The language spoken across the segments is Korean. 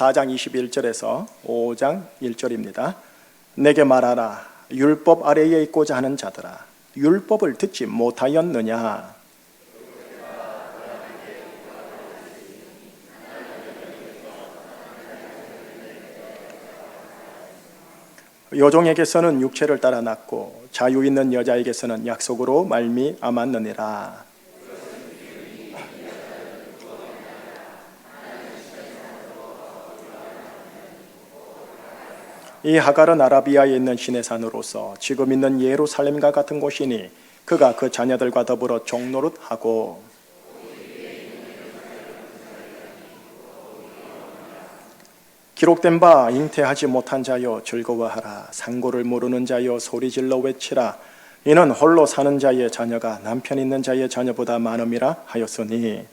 4장 21절에서 5장 1절입니다. 내게 말하라. 율법 아래에 있고자 하는 자들아, 율법을 듣지 못하였느냐? 여종에게서는 육체를 따라 낳고 자유 있는 여자에게서는 약속으로 말미암았느니라. 이 하갈은 아라비아에 있는 신의 산으로서 지금 있는 예루살렘과 같은 곳이니 그가 그 자녀들과 더불어 종노릇하고 기록된 바 잉태하지 못한 자여 즐거워하라. 상고를 모르는 자여 소리질러 외치라. 이는 홀로 사는 자의 자녀가 남편 있는 자의 자녀보다 많음이라 하였으니,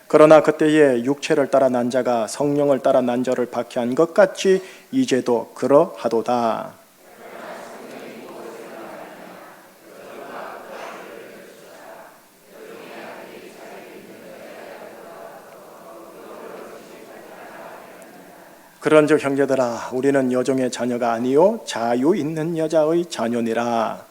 그러나 그때에 육체를 따라 난 자가 성령을 따라 난 자를 박해한 것 같이 이제도 그러하도다. 그런즉 형제들아, 우리는 여종의 자녀가 아니요 자유 있는 여자의 자녀니라.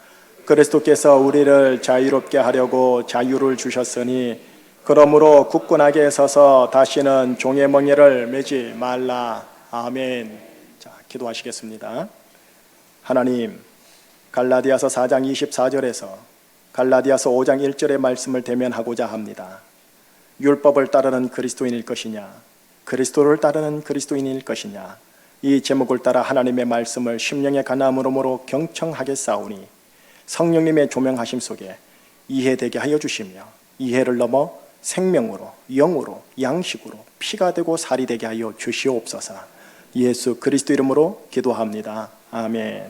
그리스도께서 우리를 자유롭게 하려고 자유를 주셨으니 그러므로 굳건하게 서서 다시는 종의 멍에를 매지 말라. 아멘. 자, 기도하시겠습니다. 하나님, 갈라디아서 4장 24절에서 갈라디아서 5장 1절의 말씀을 대면하고자 합니다. 율법을 따르는 그리스도인일 것이냐, 그리스도를 따르는 그리스도인일 것이냐, 이 제목을 따라 하나님의 말씀을 심령의 가나움으로 경청하게 싸우니 성령님의 조명하심 속에 이해되게 하여 주시며 이해를 넘어 생명으로, 영으로, 양식으로 피가 되고 살이 되게 하여 주시옵소서. 예수 그리스도 이름으로 기도합니다. 아멘.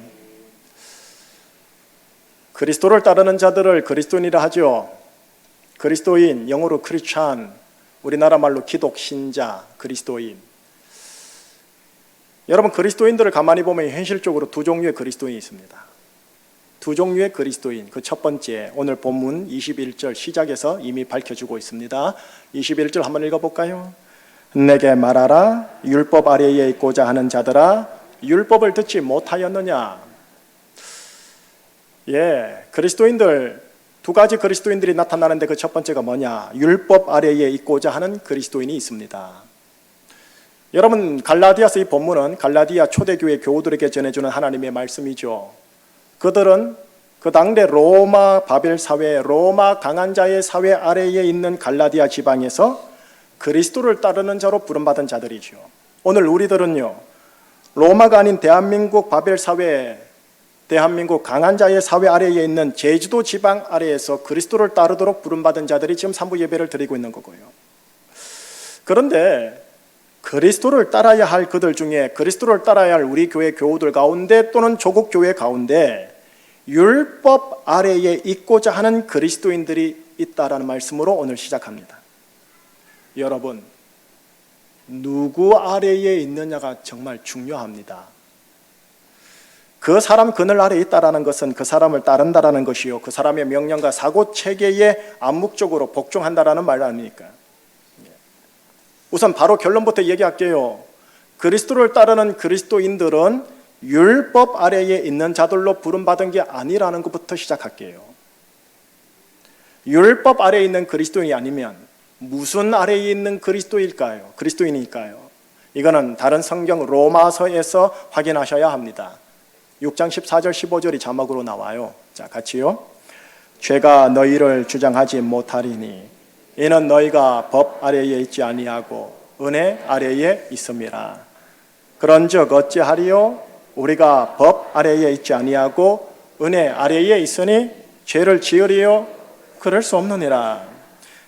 그리스도를 따르는 자들을 그리스도인이라 하죠. 그리스도인, 영어로 크리스찬, 우리나라 말로 기독 신자, 그리스도인. 여러분, 그리스도인들을 가만히 보면 현실적으로 두 종류의 그리스도인이 있습니다. 두 종류의 그리스도인. 그 첫 번째, 오늘 본문 21절 시작에서 이미 밝혀주고 있습니다. 21절 한번 읽어볼까요? 내게 말하라. 율법 아래에 있고자 하는 자들아, 율법을 듣지 못하였느냐? 그리스도인들 두 가지 그리스도인들이 나타나는데 그 첫 번째가 뭐냐? 율법 아래에 있고자 하는 그리스도인이 있습니다. 여러분, 갈라디아서 이 본문은 갈라디아 초대교회 교우들에게 전해주는 하나님의 말씀이죠. 그들은 그 당대 로마 바벨 사회, 로마 강한 자의 사회 아래에 있는 갈라디아 지방에서 그리스도를 따르는 자로 부름받은 자들이죠. 오늘 우리들은요, 로마가 아닌 대한민국 바벨 사회, 대한민국 강한 자의 사회 아래에 있는 제주도 지방 아래에서 그리스도를 따르도록 부름받은 자들이 지금 3부 예배를 드리고 있는 거고요. 그런데 그리스도를 따라야 할 그들 중에, 그리스도를 따라야 할 우리 교회 교우들 가운데 또는 조국 교회 가운데 율법 아래에 있고자 하는 그리스도인들이 있다라는 말씀으로 오늘 시작합니다. 여러분, 누구 아래에 있느냐가 정말 중요합니다. 그 사람 그늘 아래에 있다라는 것은 그 사람을 따른다라는 것이요, 그 사람의 명령과 사고 체계에 암묵적으로 복종한다라는 말 아닙니까? 우선 바로 결론부터 얘기할게요. 그리스도를 따르는 그리스도인들은 율법 아래에 있는 자들로 부름받은 게 아니라는 것부터 시작할게요. 율법 아래에 있는 그리스도인이 아니면 무슨 아래에 있는 그리스도일까요? 그리스도인일까요? 이거는 다른 성경 로마서에서 확인하셔야 합니다. 6장 14절 15절이 자막으로 나와요. 자, 같이요. 죄가 너희를 주장하지 못하리니 이는 너희가 법 아래에 있지 아니하고 은혜 아래에 있음이라. 그런즉 어찌하리요? 우리가 법 아래에 있지 아니하고 은혜 아래에 있으니 죄를 지으리요? 그럴 수 없느니라.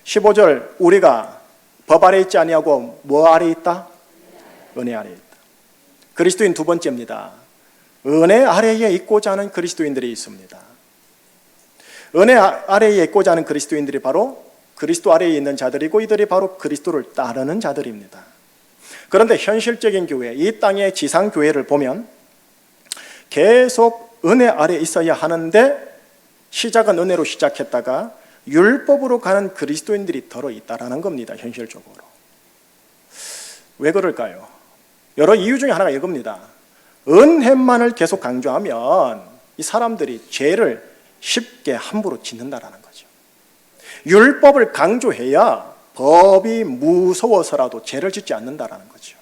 15절, 우리가 법 아래에 있지 아니하고 뭐 아래에 있다? 은혜 아래에 있다. 그리스도인 두 번째입니다. 은혜 아래에 있고자 하는 그리스도인들이 있습니다. 은혜 아래에 있고자 하는 그리스도인들이 바로 그리스도 아래에 있는 자들이고 이들이 바로 그리스도를 따르는 자들입니다. 그런데 현실적인 교회, 이 땅의 지상교회를 보면 계속 은혜 아래에 있어야 하는데 시작은 은혜로 시작했다가 율법으로 가는 그리스도인들이 더러 있다라는 겁니다. 현실적으로. 왜 그럴까요? 여러 이유 중에 하나가 이겁니다. 은혜만을 계속 강조하면 이 사람들이 죄를 쉽게 함부로 짓는다라는 거죠. 율법을 강조해야 법이 무서워서라도 죄를 짓지 않는다라는 거죠.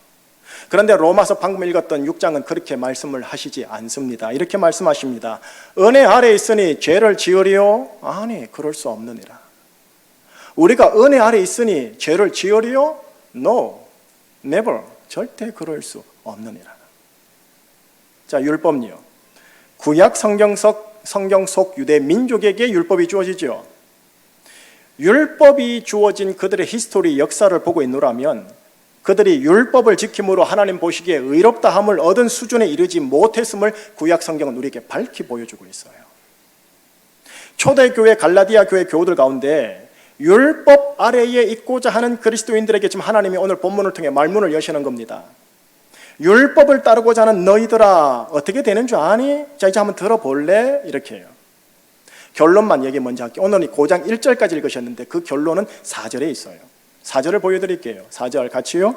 그런데 로마서 방금 읽었던 6장은 그렇게 말씀을 하시지 않습니다. 이렇게 말씀하십니다. 은혜 아래 있으니 죄를 지으리요? 아니, 그럴 수 없느니라. 우리가 은혜 아래 있으니 죄를 지으리요? No, never. 절대 그럴 수 없느니라. 자, 율법요. 구약 성경 속 유대 민족에게 율법이 주어지죠. 율법이 주어진 그들의 히스토리, 역사를 보고 있노라면 그들이 율법을 지킴으로 하나님 보시기에 의롭다함을 얻은 수준에 이르지 못했음을 구약 성경은 우리에게 밝히 보여주고 있어요. 초대교회 갈라디아 교회 교우들 가운데 율법 아래에 있고자 하는 그리스도인들에게 지금 하나님이 오늘 본문을 통해 말문을 여시는 겁니다. 율법을 따르고자 하는 너희들아 어떻게 되는 줄 아니? 자, 이제 한번 들어볼래? 이렇게 해요. 결론만 얘기 먼저 할게요. 오늘 9장 1절까지 읽으셨는데 그 결론은 4절에 있어요. 4절을 보여드릴게요. 4절 같이요.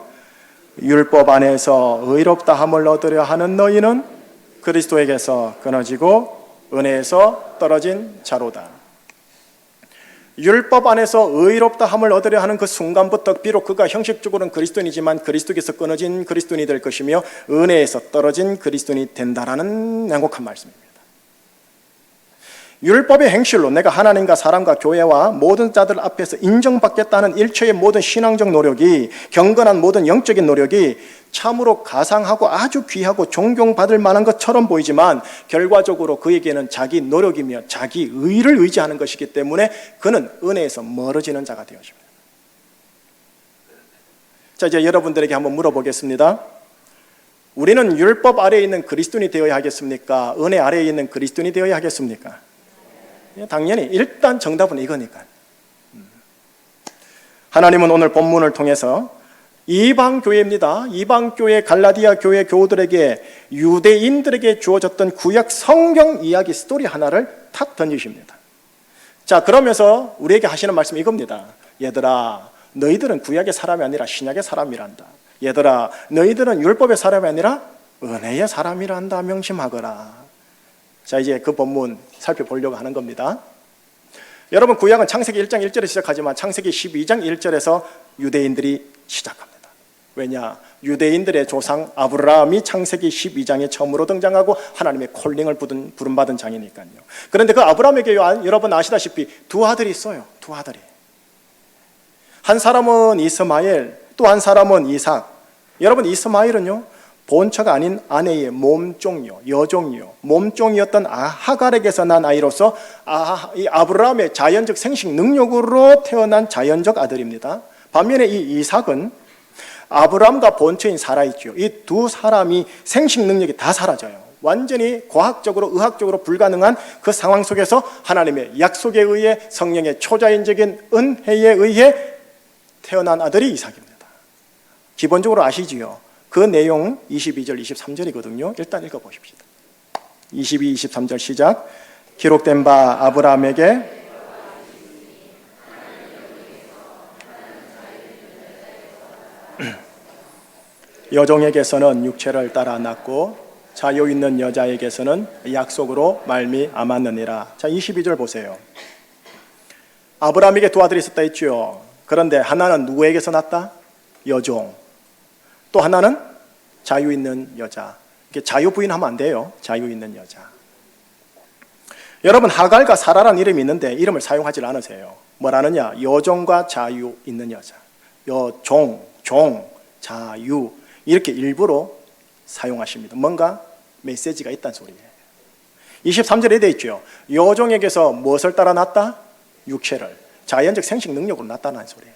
율법 안에서 의롭다함을 얻으려 하는 너희는 그리스도에게서 끊어지고 은혜에서 떨어진 자로다. 율법 안에서 의롭다함을 얻으려 하는 그 순간부터 비록 그가 형식적으로는 그리스도인이지만 그리스도께서 끊어진 그리스도인이 될 것이며 은혜에서 떨어진 그리스도인이 된다라는 양곡한 말씀입니다. 율법의 행실로 내가 하나님과 사람과 교회와 모든 자들 앞에서 인정받겠다는 일체의 모든 신앙적 노력이, 경건한 모든 영적인 노력이 참으로 가상하고 아주 귀하고 존경받을 만한 것처럼 보이지만 결과적으로 그에게는 자기 노력이며 자기 의를 의지하는 것이기 때문에 그는 은혜에서 멀어지는 자가 되어집니다. 자, 이제 여러분들에게 한번 물어보겠습니다. 우리는 율법 아래에 있는 그리스도인이 되어야 하겠습니까? 은혜 아래에 있는 그리스도인이 되어야 하겠습니까? 당연히 일단 정답은 이거니까. 하나님은 오늘 본문을 통해서 이방 교회입니다. 이방 교회 갈라디아 교회 교우들에게 유대인들에게 주어졌던 구약 성경 이야기 스토리 하나를 탁 던지십니다. 자, 그러면서 우리에게 하시는 말씀이 이겁니다. 얘들아, 너희들은 구약의 사람이 아니라 신약의 사람이란다. 얘들아, 너희들은 율법의 사람이 아니라 은혜의 사람이란다. 명심하거라. 자, 이제 그 본문 살펴보려고 하는 겁니다. 여러분, 구약은 창세기 1장 1절에 시작하지만 창세기 12장 1절에서 유대인들이 시작합니다. 왜냐? 유대인들의 조상 아브라함이 창세기 12장에 처음으로 등장하고 하나님의 콜링을 부름받은 장이니까요. 그런데 그 아브라함에게 여러분 아시다시피 두 아들이 있어요. 두 아들이. 한 사람은 이스마엘, 또 한 사람은 이삭. 여러분, 이스마엘은요, 본처가 아닌 아내의 몸종이요, 여종이요, 몸종이었던 하갈에게서 난 아이로서 이 아브라함의 자연적 생식 능력으로 태어난 자연적 아들입니다. 반면에 이 이삭은 아브라함과 본처인 사라있죠. 이 두 사람이 생식 능력이 다 사라져요. 완전히 과학적으로 의학적으로 불가능한 그 상황 속에서 하나님의 약속에 의해 성령의 초자연적인 은혜에 의해 태어난 아들이 이삭입니다. 기본적으로 아시지요? 그 내용 22절, 23절이거든요. 일단 읽어보십시다. 22, 23절 시작. 기록된 바 아브라함에게 여종에게서는 육체를 따라 낳고 자유 있는 여자에게서는 약속으로 말미암았느니라. 자, 22절 보세요. 아브라함에게 두 아들이 있었다 했죠. 그런데 하나는 누구에게서 낳았다? 여종. 또 하나는 자유 있는 여자. 자유 부인하면 안 돼요. 자유 있는 여자. 여러분, 하갈과 사라라는 이름이 있는데 이름을 사용하지 않으세요. 뭐라느냐? 여종과 자유 있는 여자. 여종, 종, 자유. 이렇게 일부러 사용하십니다. 뭔가 메시지가 있다는 소리예요. 23절에 되어 있죠. 여종에게서 무엇을 따라 낳았다? 육체를. 자연적 생식 능력으로 낳았다는 소리예요.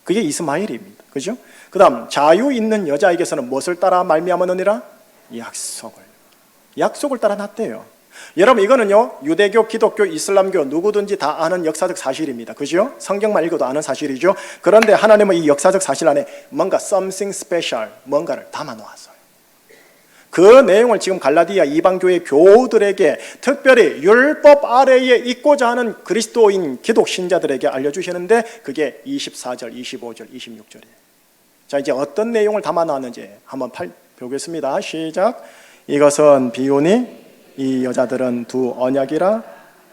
그게 이스마엘입니다. 그죠? 그 다음, 자유 있는 여자에게서는 무엇을 따라 말미암았느니라? 약속을 따라 낳았대요. 여러분, 이거는요, 유대교, 기독교, 이슬람교 누구든지 다 아는 역사적 사실입니다. 그죠? 성경만 읽어도 아는 사실이죠. 그런데 하나님은 이 역사적 사실 안에 뭔가 something special, 뭔가를 담아 놓았어요. 그 내용을 지금 갈라디아 이방교회 교우들에게 특별히 율법 아래에 있고자 하는 그리스도인 기독 신자들에게 알려주시는데 그게 24절, 25절, 26절이에요. 자, 이제 어떤 내용을 담아 놨는지 한번 보겠습니다. 시작. 이것은 비유니 이 여자들은 두 언약이라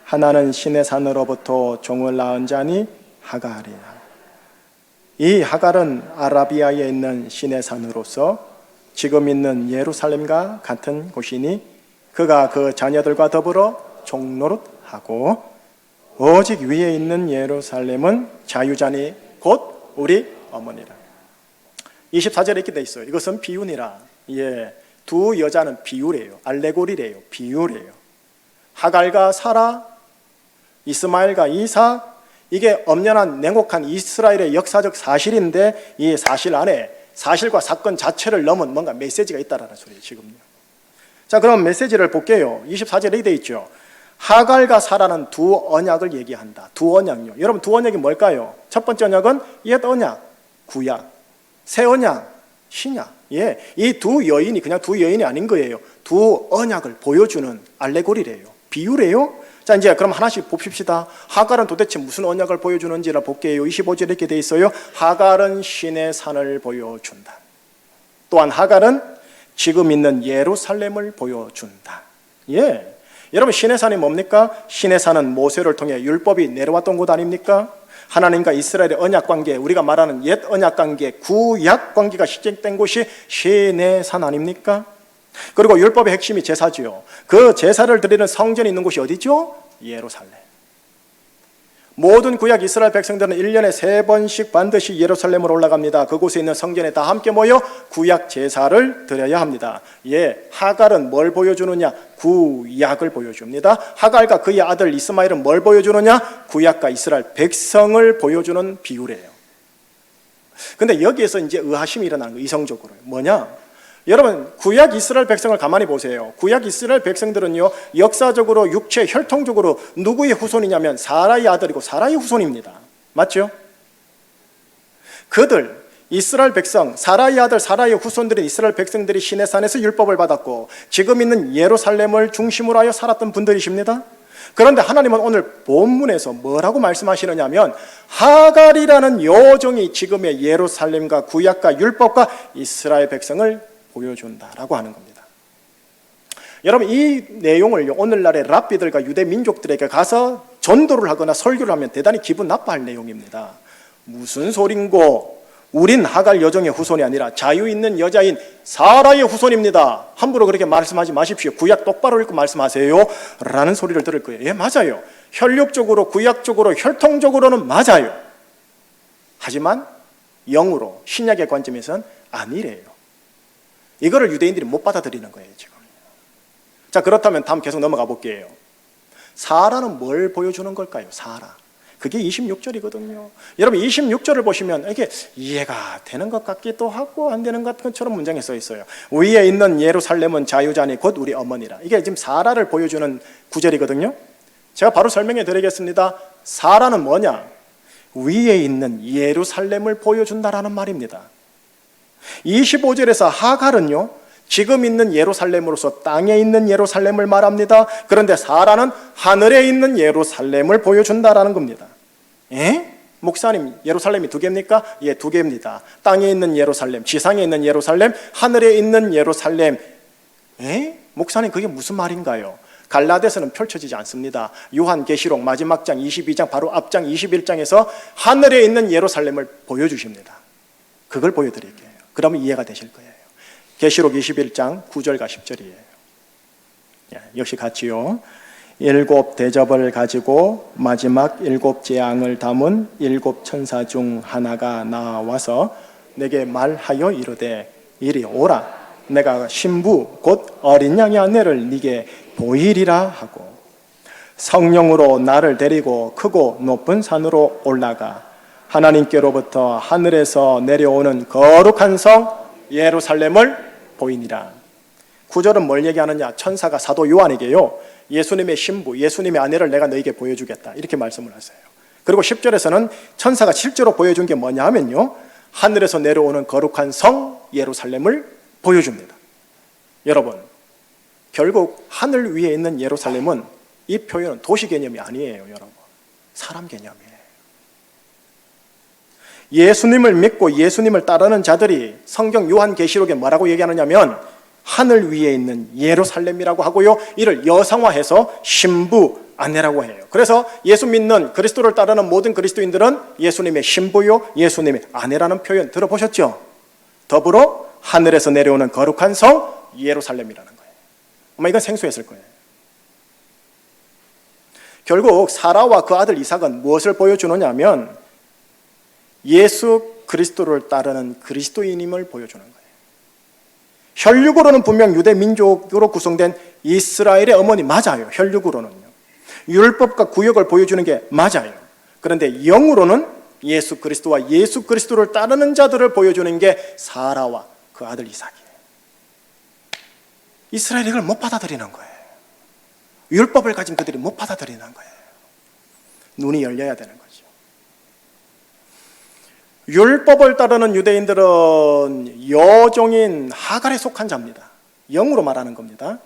하나는 신의 산으로부터 종을 낳은 자니 하갈이라. 이 하갈은 아라비아에 있는 신의 산으로서 지금 있는 예루살렘과 같은 곳이니 그가 그 자녀들과 더불어 종노릇하고 오직 위에 있는 예루살렘은 자유자니 곧 우리 어머니라. 24절에 이렇게 돼 있어요. 이것은 비유니라. 예, 두 여자는 비유래요. 알레고리래요. 비유래요. 하갈과 사라, 이스마엘과 이삭, 이게 엄연한 냉혹한 이스라엘의 역사적 사실인데 이 사실 안에 사실과 사건 자체를 넘은 뭔가 메시지가 있다라는 소리예요. 지금요. 자, 그럼 메시지를 볼게요. 24절에 이렇게 돼 있죠. 하갈과 사라는 두 언약을 얘기한다. 두 언약요. 여러분, 두 언약이 뭘까요? 첫 번째 언약은 옛 언약, 구약. 새 언약, 신약. 예, 이 두 여인이 그냥 두 여인이 아닌 거예요. 두 언약을 보여주는 알레고리래요. 비유래요. 자, 이제 그럼 하나씩 봅시다. 하갈은 도대체 무슨 언약을 보여주는지를 볼게요. 25절에 이렇게 돼 있어요. 하갈은 신의 산을 보여준다. 또한 하갈은 지금 있는 예루살렘을 보여준다. 예, 여러분, 신의 산이 뭡니까? 신의 산은 모세를 통해 율법이 내려왔던 곳 아닙니까? 하나님과 이스라엘의 언약 관계, 우리가 말하는 옛 언약 관계, 구약 관계가 시작된 곳이 신의 산 아닙니까? 그리고 율법의 핵심이 제사지요. 그 제사를 드리는 성전이 있는 곳이 어디죠? 예루살렘. 모든 구약 이스라엘 백성들은 1년에 3번씩 반드시 예루살렘으로 올라갑니다. 그곳에 있는 성전에 다 함께 모여 구약 제사를 드려야 합니다. 예, 하갈은 뭘 보여주느냐? 구약을 보여줍니다. 하갈과 그의 아들 이스마엘은 뭘 보여주느냐? 구약과 이스라엘 백성을 보여주는 비유래요. 근데 여기에서 이제 의아심이 일어나는 거예요. 이성적으로. 뭐냐? 여러분, 구약 이스라엘 백성을 가만히 보세요. 구약 이스라엘 백성들은요, 역사적으로 육체 혈통적으로 누구의 후손이냐면 사라의 아들이고 사라의 후손입니다. 맞죠? 그들 이스라엘 백성, 사라의 아들 사라의 후손들인 이스라엘 백성들이 시내 산에서 율법을 받았고 지금 있는 예루살렘을 중심으로 하여 살았던 분들이십니다. 그런데 하나님은 오늘 본문에서 뭐라고 말씀하시느냐면 하갈이라는 여종이 지금의 예루살렘과 구약과 율법과 이스라엘 백성을 보여준다라고 하는 겁니다. 여러분, 이 내용을 오늘날의 랍비들과 유대 민족들에게 가서 전도를 하거나 설교를 하면 대단히 기분 나빠할 내용입니다. 무슨 소린고? 우린 하갈 여종의 후손이 아니라 자유 있는 여자인 사라의 후손입니다. 함부로 그렇게 말씀하지 마십시오. 구약 똑바로 읽고 말씀하세요 라는 소리를 들을 거예요. 예, 맞아요. 혈육적으로, 구약적으로, 혈통적으로는 맞아요. 하지만 영으로, 신약의 관점에서는 아니래요. 이거를 유대인들이 못 받아들이는 거예요, 지금. 자, 그렇다면 다음 계속 넘어가 볼게요. 사라는 뭘 보여주는 걸까요? 사라. 그게 26절이거든요. 여러분, 26절을 보시면 이게 이해가 되는 것 같기도 하고 안 되는 것처럼 문장에 써 있어요. 위에 있는 예루살렘은 자유자니 곧 우리 어머니라. 이게 지금 사라를 보여주는 구절이거든요. 제가 바로 설명해 드리겠습니다. 사라는 뭐냐? 위에 있는 예루살렘을 보여준다라는 말입니다. 25절에서 하갈은요, 지금 있는 예루살렘으로서 땅에 있는 예루살렘을 말합니다. 그런데 사라는 하늘에 있는 예루살렘을 보여준다라는 겁니다. 예? 목사님, 예루살렘이 두 개입니까? 예, 두 개입니다. 땅에 있는 예루살렘, 지상에 있는 예루살렘, 하늘에 있는 예루살렘. 예? 목사님, 그게 무슨 말인가요? 갈라디아서는 펼쳐지지 않습니다. 요한계시록 마지막 장 22장 바로 앞장 21장에서 하늘에 있는 예루살렘을 보여주십니다. 그걸 보여드릴게요. 그러면 이해가 되실 거예요. 계시록 21장 9절과 10절이에요. 역시 같이요. 7 대접을 가지고 마지막 7 재앙을 담은 7 천사 중 하나가 나와서 내게 말하여 이르되 이리 오라. 내가 신부 곧 어린 양의 아내를 네게 보이리라 하고 성령으로 나를 데리고 크고 높은 산으로 올라가 하나님께로부터 하늘에서 내려오는 거룩한 성 예루살렘을 보이니라. 9절은 뭘 얘기하느냐? 천사가 사도 요한에게요, 예수님의 신부, 예수님의 아내를 내가 너에게 보여주겠다 이렇게 말씀을 하세요. 그리고 10절에서는 천사가 실제로 보여준 게 뭐냐 하면요, 하늘에서 내려오는 거룩한 성 예루살렘을 보여줍니다. 여러분, 결국 하늘 위에 있는 예루살렘은 이 표현은 도시 개념이 아니에요, 여러분. 사람 개념이에요. 예수님을 믿고 예수님을 따르는 자들이 성경 요한계시록에 뭐라고 얘기하느냐면 하늘 위에 있는 예루살렘이라고 하고요, 이를 여성화해서 신부, 아내라고 해요. 그래서 예수 믿는 그리스도를 따르는 모든 그리스도인들은 예수님의 신부요, 예수님의 아내라는 표현 들어보셨죠? 더불어 하늘에서 내려오는 거룩한 성 예루살렘이라는 거예요. 아마 이건 생소했을 거예요. 결국 사라와 그 아들 이삭은 무엇을 보여주느냐 하면 예수 그리스도를 따르는 그리스도인임을 보여주는 거예요. 혈육으로는 분명 유대 민족으로 구성된 이스라엘의 어머니 맞아요. 혈육으로는요. 율법과 구역을 보여주는 게 맞아요. 그런데 영으로는 예수 그리스도와 예수 그리스도를 따르는 자들을 보여주는 게 사라와 그 아들 이삭이에요. 이스라엘이 이걸 못 받아들이는 거예요. 율법을 가진 그들이 못 받아들이는 거예요. 눈이 열려야 되는 거죠. 율법을 따르는 유대인들은 여종인 하갈에 속한 자입니다. 영으로 말하는 겁니다.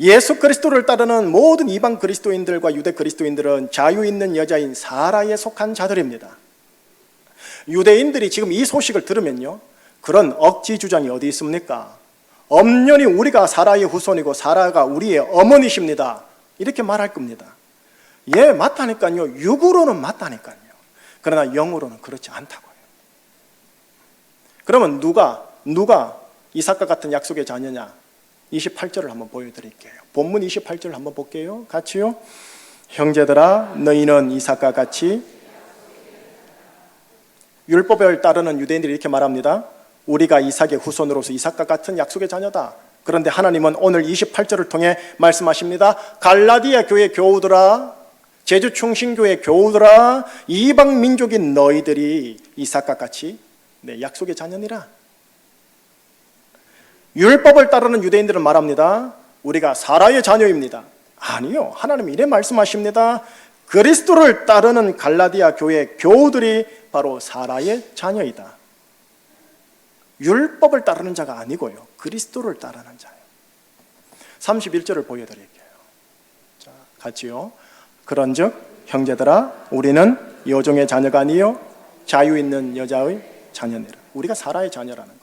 예수 그리스도를 따르는 모든 이방 그리스도인들과 유대 그리스도인들은 자유 있는 여자인 사라에 속한 자들입니다. 유대인들이 지금 이 소식을 들으면요, 그런 억지 주장이 어디 있습니까? 엄연히 우리가 사라의 후손이고 사라가 우리의 어머니십니다, 이렇게 말할 겁니다. 예, 맞다니까요. 육으로는 맞다니까요. 그러나 영으로는 그렇지 않다고요. 그러면 누가 이삭과 같은 약속의 자녀냐? 28절을 한번 보여드릴게요. 본문 28절을 한번 볼게요. 같이요. 형제들아, 너희는 이삭과 같이, 율법을 따르는 유대인들이 이렇게 말합니다. 우리가 이삭의 후손으로서 이삭과 같은 약속의 자녀다. 그런데 하나님은 오늘 28절을 통해 말씀하십니다. 갈라디아 교회 교우들아, 제주 충신교회 교우들아, 이방 민족인 너희들이 이삭과 같이 내 약속의 자녀니라. 율법을 따르는 유대인들은 말합니다. 우리가 사라의 자녀입니다. 아니요, 하나님이 이래 말씀하십니다. 그리스도를 따르는 갈라디아 교회 교우들이 바로 사라의 자녀이다. 율법을 따르는 자가 아니고요, 그리스도를 따르는 자예요. 31절을 보여드릴게요. 자, 같이요. 그런즉 형제들아, 우리는 여종의 자녀가 아니요 자유 있는 여자의 자녀니라. 우리가 사라의 자녀라는 거예요.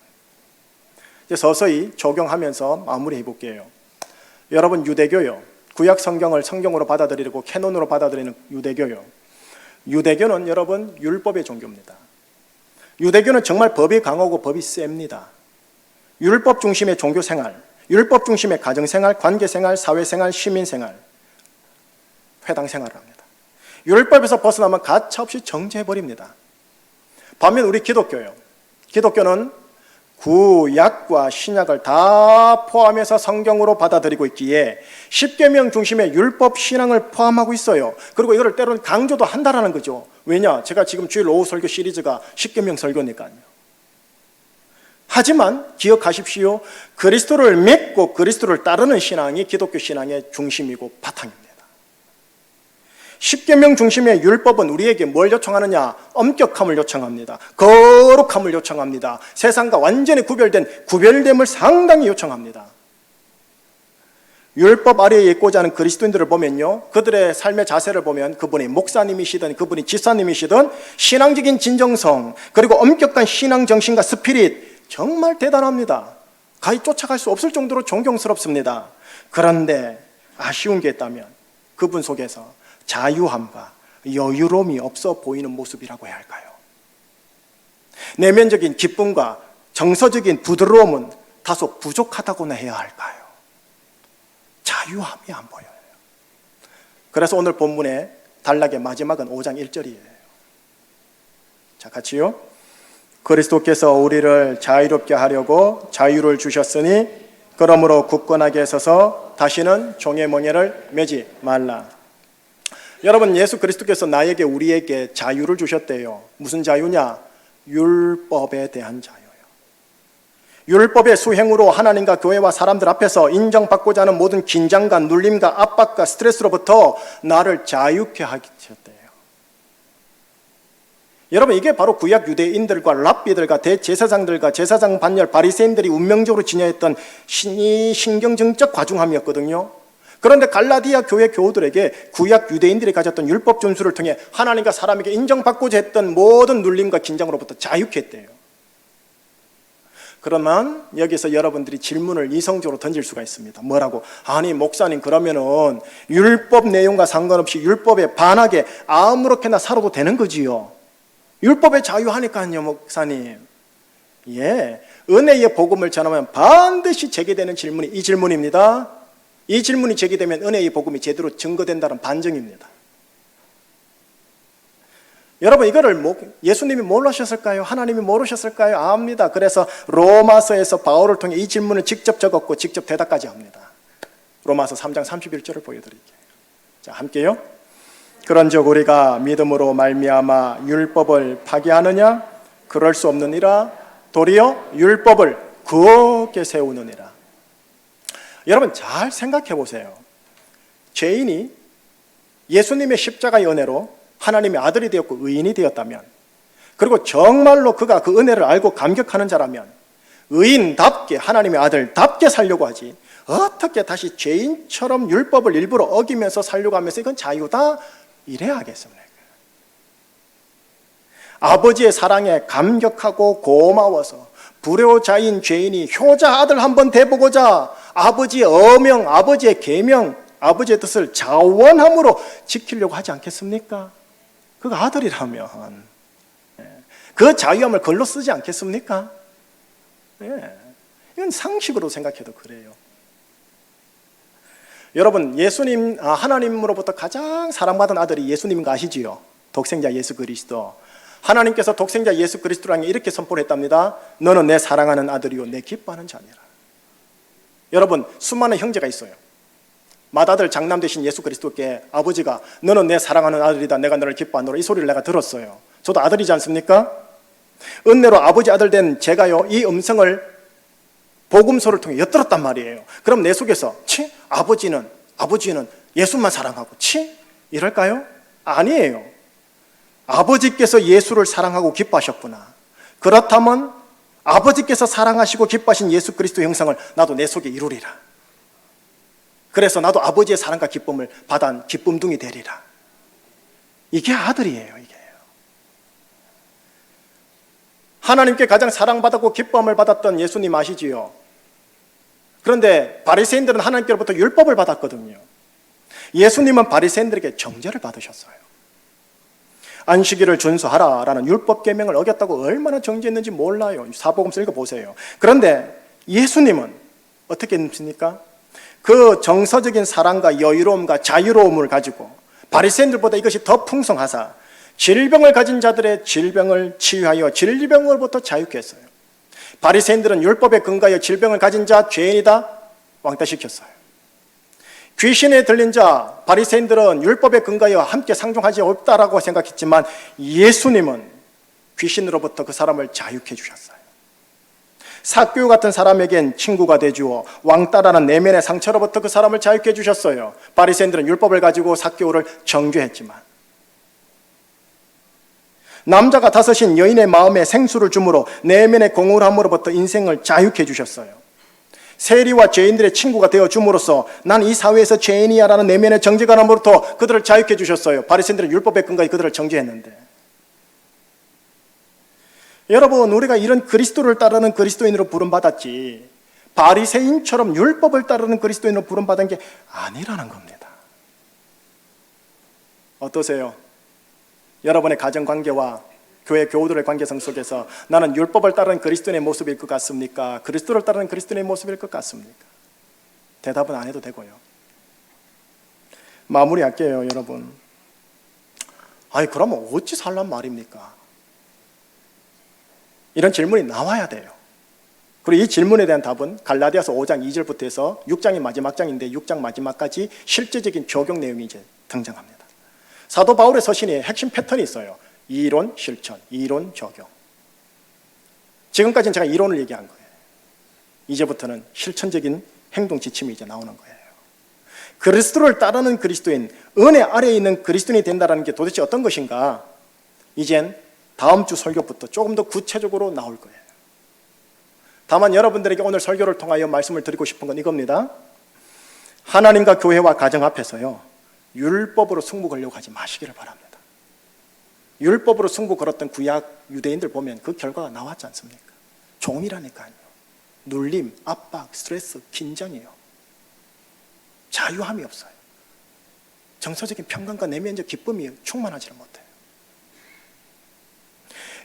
이제 서서히 적용하면서 마무리해 볼게요. 여러분, 유대교요, 구약 성경을 성경으로 받아들이고 캐논으로 받아들이는 유대교요, 유대교는 여러분 율법의 종교입니다. 유대교는 정말 법이 강하고 법이 셉니다. 율법 중심의 종교생활, 율법 중심의 가정생활, 관계생활, 사회생활, 시민생활, 회당생활을 합니다. 율법에서 벗어나면 가차없이 정죄해버립니다. 반면 우리 기독교요, 기독교는 구약과 신약을 다 포함해서 성경으로 받아들이고 있기에 십계명 중심의 율법 신앙을 포함하고 있어요. 그리고 이거를 때로는 강조도 한다라는 거죠. 왜냐? 제가 지금 주일 오후 설교 시리즈가 십계명 설교니까요. 하지만 기억하십시오. 그리스도를 믿고 그리스도를 따르는 신앙이 기독교 신앙의 중심이고 바탕입니다. 십계명 중심의 율법은 우리에게 뭘 요청하느냐? 엄격함을 요청합니다. 거룩함을 요청합니다. 세상과 완전히 구별됨을 상당히 요청합니다. 율법 아래에 있고자 하는 그리스도인들을 보면요, 그들의 삶의 자세를 보면 그분이 목사님이시든 그분이 집사님이시든 신앙적인 진정성, 그리고 엄격한 신앙 정신과 스피릿, 정말 대단합니다. 가히 쫓아갈 수 없을 정도로 존경스럽습니다. 그런데 아쉬운 게 있다면 그분 속에서 자유함과 여유로움이 없어 보이는 모습이라고 해야 할까요? 내면적인 기쁨과 정서적인 부드러움은 다소 부족하다고나 해야 할까요? 자유함이 안 보여요. 그래서 오늘 본문의 단락의 마지막은 5장 1절이에요. 자, 같이요. 그리스도께서 우리를 자유롭게 하려고 자유를 주셨으니 그러므로 굳건하게 서서 다시는 종의 멍에를 매지 말라. 여러분, 예수 그리스도께서 나에게 우리에게 자유를 주셨대요. 무슨 자유냐? 율법에 대한 자유예요. 율법의 수행으로 하나님과 교회와 사람들 앞에서 인정받고자 하는 모든 긴장과 눌림과 압박과 스트레스로부터 나를 자유케 하셨대요. 여러분, 이게 바로 구약 유대인들과 랍비들과 대제사장들과 제사장 반열 바리새인들이 운명적으로 지녀했던 신경정적 과중함이었거든요. 그런데 갈라디아 교회 교우들에게 구약 유대인들이 가졌던 율법 준수를 통해 하나님과 사람에게 인정받고자 했던 모든 눌림과 긴장으로부터 자유케 했대요. 그러면 여기서 여러분들이 질문을 이성적으로 던질 수가 있습니다. 뭐라고? 아니 목사님, 그러면은 율법 내용과 상관없이 율법에 반하게 아무렇게나 살아도 되는 거지요? 율법에 자유하니까요, 목사님. 예, 은혜의 복음을 전하면 반드시 제기되는 질문이 이 질문입니다. 이 질문이 제기되면 은혜의 복음이 제대로 증거된다는 반증입니다. 여러분, 이거를 예수님이 모르셨을까요? 하나님이 모르셨을까요? 압니다. 그래서 로마서에서 바울을 통해 이 질문을 직접 적었고 직접 대답까지 합니다. 로마서 3장 31절을 보여드릴게요. 자, 함께요. 그런즉 우리가 믿음으로 말미암아 율법을 파기하느냐? 그럴 수 없느니라. 도리어 율법을 굳게 세우느니라. 여러분, 잘 생각해 보세요. 죄인이 예수님의 십자가의 은혜로 하나님의 아들이 되었고 의인이 되었다면, 그리고 정말로 그가 그 은혜를 알고 감격하는 자라면 의인답게 하나님의 아들답게 살려고 하지, 어떻게 다시 죄인처럼 율법을 일부러 어기면서 살려고 하면서 이건 자유다 이래야 하겠습니까? 아버지의 사랑에 감격하고 고마워서 불효자인 죄인이 효자 아들 한번 돼보고자 아버지의 어명, 아버지의 계명, 아버지의 뜻을 자원함으로 지키려고 하지 않겠습니까? 그가 아들이라면 그 자유함을 글로 쓰지 않겠습니까? 이건 상식으로 생각해도 그래요. 여러분, 하나님으로부터 가장 사랑받은 아들이 예수님인 거 아시지요? 독생자 예수 그리스도. 하나님께서 독생자 예수 그리스도를 이렇게 선포를 했답니다. 너는 내 사랑하는 아들이요 내 기뻐하는 자니라. 여러분, 수많은 형제가 있어요. 맏아들 장남 되신 예수 그리스도께 아버지가 너는 내 사랑하는 아들이다, 내가 너를 기뻐하노라, 이 소리를 내가 들었어요. 저도 아들이지 않습니까? 은혜로 아버지 아들 된 제가요, 이 음성을 복음서를 통해 엿들었단 말이에요. 그럼 내 속에서 아버지는 예수만 사랑하고 이럴까요? 아니에요. 아버지께서 예수를 사랑하고 기뻐하셨구나. 그렇다면 아버지께서 사랑하시고 기뻐하신 예수 그리스도 형상을 나도 내 속에 이루리라. 그래서 나도 아버지의 사랑과 기쁨을 받아 기쁨둥이 되리라. 이게 아들이에요. 이게 하나님께 가장 사랑받았고 기쁨을 받았던 예수님 아시지요? 그런데 바리새인들은 하나님께로부터 율법을 받았거든요. 예수님은 바리새인들에게 정죄를 받으셨어요. 안식일을 준수하라라는 율법 계명을 어겼다고 얼마나 정죄했는지 몰라요. 사복음서 읽어보세요. 그런데 예수님은 어떻게 했습니까? 그 정서적인 사랑과 여유로움과 자유로움을 가지고 바리새인들보다 이것이 더 풍성하사 질병을 가진 자들의 질병을 치유하여 질병으로부터 자유케 했어요. 바리새인들은 율법에 근거하여 질병을 가진 자 죄인이다 왕따시켰어요. 귀신에 들린 자 바리새인들은 율법에 근거하여 함께 상종하지 없다라고 생각했지만 예수님은 귀신으로부터 그 사람을 자유케 해주셨어요. 삭개오 같은 사람에겐 친구가 되주어 왕따라는 내면의 상처로부터 그 사람을 자유케 해주셨어요. 바리새인들은 율법을 가지고 삭개오를 정죄했지만 남자가 다섯인 여인의 마음에 생수를 주므로 내면의 공허함으로부터 인생을 자유케 해주셨어요. 세리와 죄인들의 친구가 되어 줌으로써 난 이 사회에서 죄인이야 라는 내면의 정죄감으로부터 그들을 자유케 해주셨어요. 바리새인들은 율법에 근거해 그들을 정죄했는데, 여러분, 우리가 이런 그리스도를 따르는 그리스도인으로 부름받았지 바리새인처럼 율법을 따르는 그리스도인으로 부름받은 게 아니라는 겁니다. 어떠세요? 여러분의 가정관계와 교회 교우들의 관계성 속에서 나는 율법을 따르는 그리스도인의 모습일 것 같습니까? 그리스도를 따르는 그리스도인의 모습일 것 같습니까? 대답은 안 해도 되고요. 마무리할게요, 여러분. 그러면 어찌 살란 말입니까? 이런 질문이 나와야 돼요. 그리고 이 질문에 대한 답은 갈라디아서 5장 2절부터 해서 6장이 마지막 장인데 6장 마지막까지 실제적인 적용 내용이 이제 등장합니다. 사도 바울의 서신에 핵심 패턴이 있어요. 이론, 실천, 이론, 적용. 지금까지는 제가 이론을 얘기한 거예요. 이제부터는 실천적인 행동 지침이 이제 나오는 거예요. 그리스도를 따르는 그리스도인, 은혜 아래에 있는 그리스도인이 된다는 게 도대체 어떤 것인가? 이젠 다음 주 설교부터 조금 더 구체적으로 나올 거예요. 다만 여러분들에게 오늘 설교를 통하여 말씀을 드리고 싶은 건 이겁니다. 하나님과 교회와 가정 앞에서요, 율법으로 승부 걸려고 하지 마시기를 바랍니다. 율법으로 승부 걸었던 구약 유대인들 보면 그 결과가 나왔지 않습니까? 종이라니까요. 눌림, 압박, 스트레스, 긴장이에요. 자유함이 없어요. 정서적인 평강과 내면적 기쁨이 충만하지 못해요.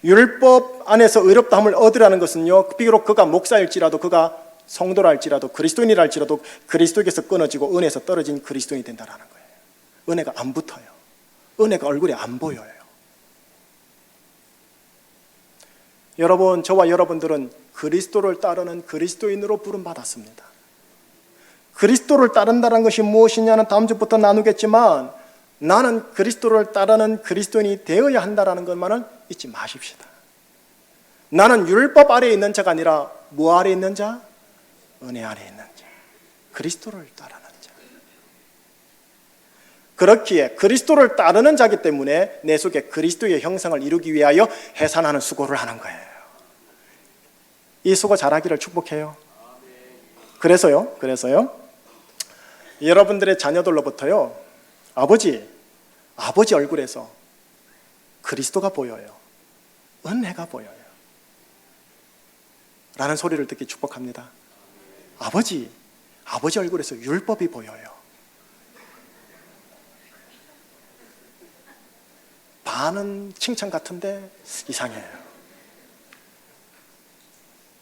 율법 안에서 의롭다함을 얻으라는 것은요, 비록 그가 목사일지라도, 그가 성도랄지라도, 그리스도인이랄지라도 그리스도에게서 끊어지고 은혜에서 떨어진 그리스도인이 된다는 거예요. 은혜가 안 붙어요. 은혜가 얼굴에 안 보여요. 여러분, 저와 여러분들은 그리스도를 따르는 그리스도인으로 부름받았습니다. 그리스도를 따른다는 것이 무엇이냐는 다음 주부터 나누겠지만, 나는 그리스도를 따르는 그리스도인이 되어야 한다는 것만은 잊지 마십시다. 나는 율법 아래에 있는 자가 아니라 뭐 아래에 있는 자? 은혜 아래에 있는 자, 그리스도를 따르는 자. 그렇기에 그리스도를 따르는 자기 때문에 내 속에 그리스도의 형상을 이루기 위하여 해산하는 수고를 하는 거예요. 이 수고 잘하기를 축복해요. 그래서요, 여러분들의 자녀들로부터요, 아버지 얼굴에서 그리스도가 보여요, 은혜가 보여요 라는 소리를 듣기 축복합니다. 아버지 얼굴에서 율법이 보여요. 반은 칭찬 같은데 이상해요.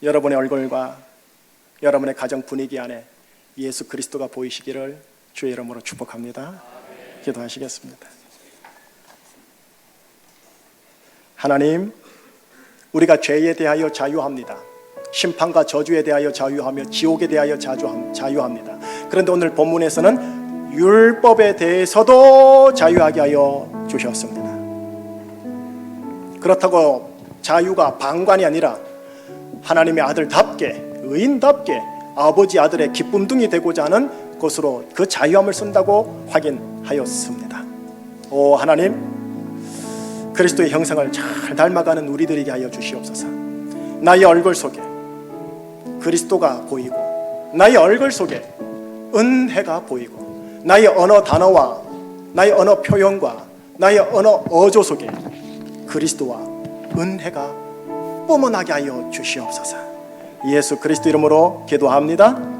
여러분의 얼굴과 여러분의 가정 분위기 안에 예수 그리스도가 보이시기를 주의 이름으로 축복합니다. 기도하시겠습니다. 하나님, 우리가 죄에 대하여 자유합니다. 심판과 저주에 대하여 자유하며 지옥에 대하여 자유합니다. 그런데 오늘 본문에서는 율법에 대해서도 자유하게 하여 주셨습니다. 그렇다고 자유가 방관이 아니라 하나님의 아들답게, 의인답게 아버지 아들의 기쁨둥이 되고자 하는 것으로 그 자유함을 쓴다고 확인하였습니다. 오 하나님, 그리스도의 형상을 잘 닮아가는 우리들에게 하여 주시옵소서. 나의 얼굴 속에 그리스도가 보이고, 나의 얼굴 속에 은혜가 보이고, 나의 언어 단어와 나의 언어 표현과 나의 언어 어조 속에 그리스도와 은혜가 뿜어나게 하여 주시옵소서. 예수 그리스도 이름으로 기도합니다.